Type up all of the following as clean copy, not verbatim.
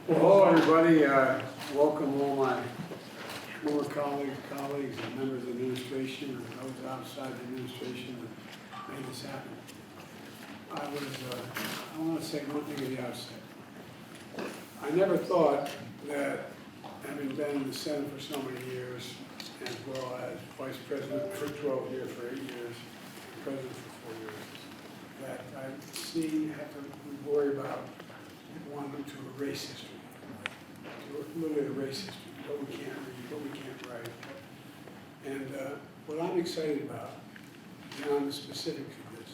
Well, hello everybody. Welcome all my former colleagues and members of the administration and those outside the administration that made this happen. I want to say one thing at the outset. I never thought that, having been in the Senate for so many years, as well as Vice President for 12 years, for 8 years, and President for 4 years, that I have to worry about wanting to erase history. Literally erase history, what we can't read, what we can't write. And what I'm excited about, beyond the specifics of this,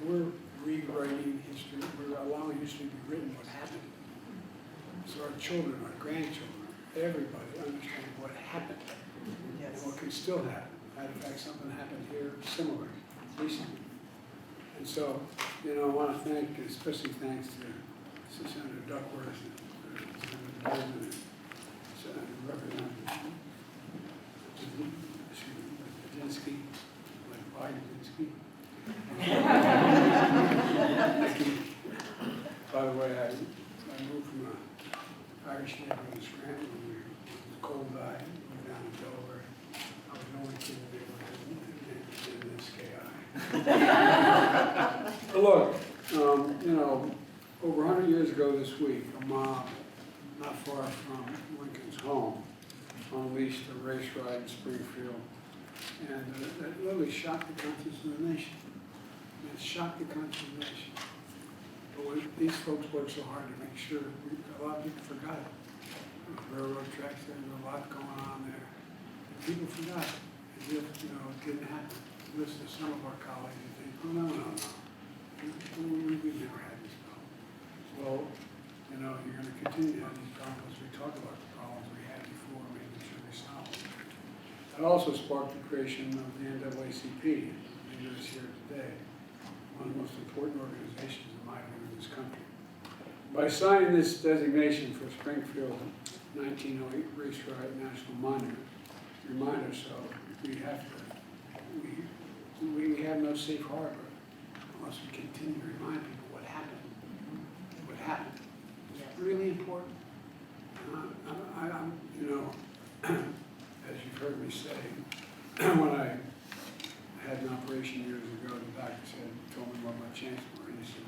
we're rewriting history, we're allowing history to be written what happened. So our children, our grandchildren, everybody understand what happened. Yes. And what can still happen. Matter of fact, something happened here similar recently. And so, I want to thank, especially thanks to Senator Duckworth, Senator President, Senator Representative Dinsky, like Biden Dinsky. By the way, I moved from an Irish neighborhood in Scranton when we were cold eye, moved down to Delaware. I was the only kid in the neighborhood in this KI. But look, over 100 years ago this week, a mob not far from Lincoln's home unleashed a race riot in Springfield, and that literally shocked the conscience of the nation. It shocked the conscience of the nation. But when these folks worked so hard to make sure, a lot of people forgot it. Railroad tracks, there was a lot going on there. People forgot it, as if, it didn't happen. Listen to some of our colleagues and think, oh, no. We've never had these problems. Well, you're going to continue to have these problems. We talk about the problems we had before, making sure we solve them. That also sparked the creation of the NAACP, that is here today, one of the most important organizations in my view in this country. By signing this designation for Springfield 1908 Race Riot National Monument, remind ourselves we have no safe harbor unless we continue to remind people what happened. What happened. It's really important. As you've heard me say, when I had an operation years ago, the doctor told me what my chances were. He said,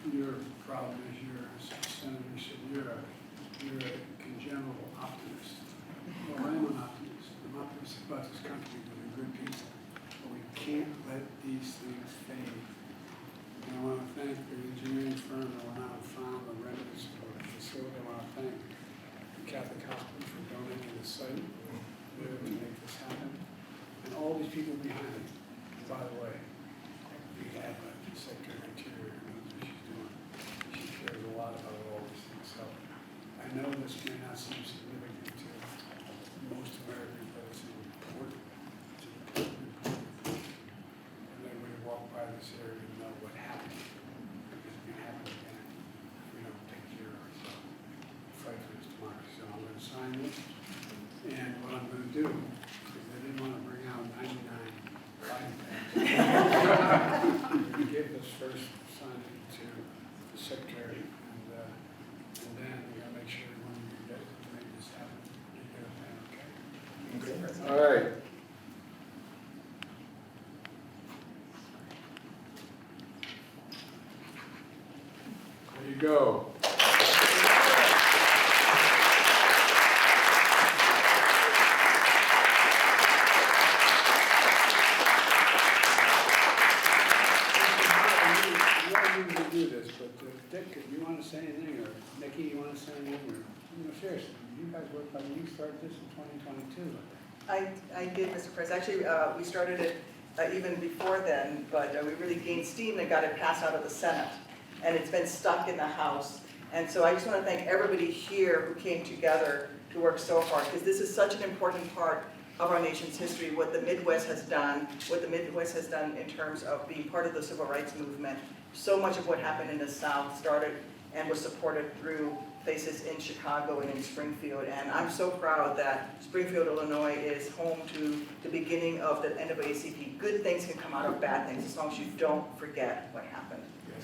your problem is you're a senator. He said, you're a congenital optimist. Well, I am an optimist. I'm optimistic about this country with the good people. But we can't let these things fade. And I want to thank the engineering firm that went out and found the remedies for the facility. I want to thank the Catholic Hospital for donating the site there to make this happen. And all these people behind it. By the way, we have the Secretary of Interior who knows what she's doing. She cares a lot about all these things. So I know this may not seem significant to most Americans, but it's important. It's important. And then when you walk by this area, you know what happened. Because it can happen again if we don't take care of ourselves. Fight for this democracy. So I'm going to sign this. And what I'm going to do, because I didn't want to bring out 99 Biden pens. We give this first signing to the secretary, and then we got to make sure everyone gets to make this happen. You get a pen, okay? All right. There you go. Do this, but Dick, do you want to say anything, or Nikki, you want to say anything, or seriously, you guys worked, you started this in 2022. I did, Mr. President. Actually, we started it even before then, but we really gained steam and got it passed out of the Senate, and it's been stuck in the House. And so I just want to thank everybody here who came together to work so hard, because this is such an important part of our nation's history, what the Midwest has done in terms of being part of the civil rights movement. So much of what happened in the South started and was supported through places in Chicago and in Springfield. And I'm so proud that Springfield, Illinois is home to the beginning of the NAACP. Good things can come out of bad things as long as you don't forget what happened.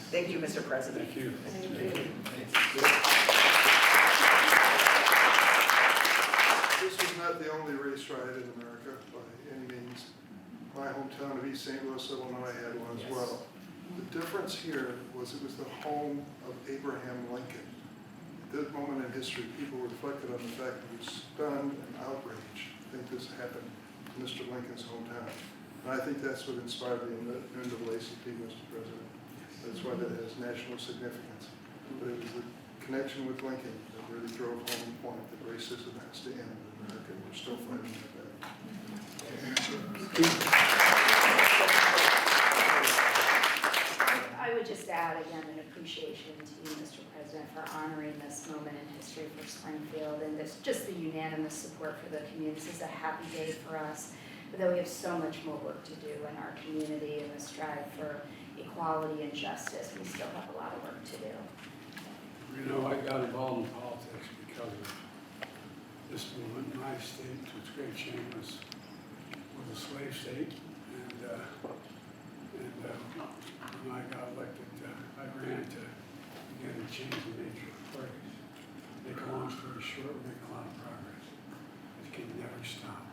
Thank you, Mr. President. Thank you. Thank you. Thank you. difference here was it was the home of Abraham Lincoln. At that moment in history, people reflected on the fact that he was stunned and outraged to think this happened to Mr. Lincoln's hometown. And I think that's what inspired the NAACP, Mr. President. That's why that has national significance. But it was the connection with Lincoln that really drove home the point that racism has to end in America. We're still fighting that battle. I would just add again an appreciation to you, Mr. President, for honoring this moment in history for Springfield and just the unanimous support for the community. This is a happy day for us, but that we have so much more work to do in our community and the strive for equality and justice. We still have a lot of work to do. You know, I got involved in politics because of this movement. My state, to its great shame, was a slave state, and when I got elected, I ran to begin to change the nature of parties. Make a long story short, we're making a lot of progress. It can never stop.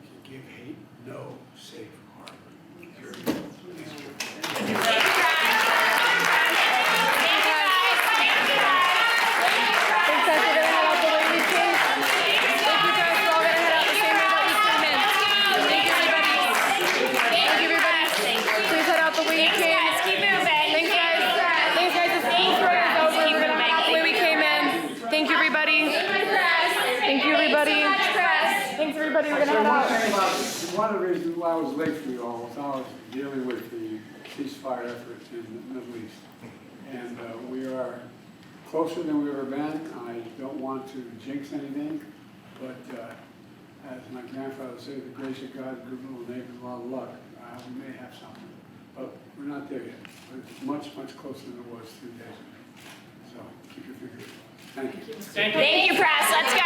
We can give hate no safe harbor. We're gonna head out. One of the reasons why I was late for you all was I was dealing with the ceasefire effort in the Middle East. And we are closer than we've ever been. I don't want to jinx anything, but as my grandfather would say, the grace of God, good little neighbor, a lot of luck. We may have something, but we're not there yet. But it's much, much closer than it was 2 days ago. So keep your fingers crossed. Thank you. Thank you, press. Let's go.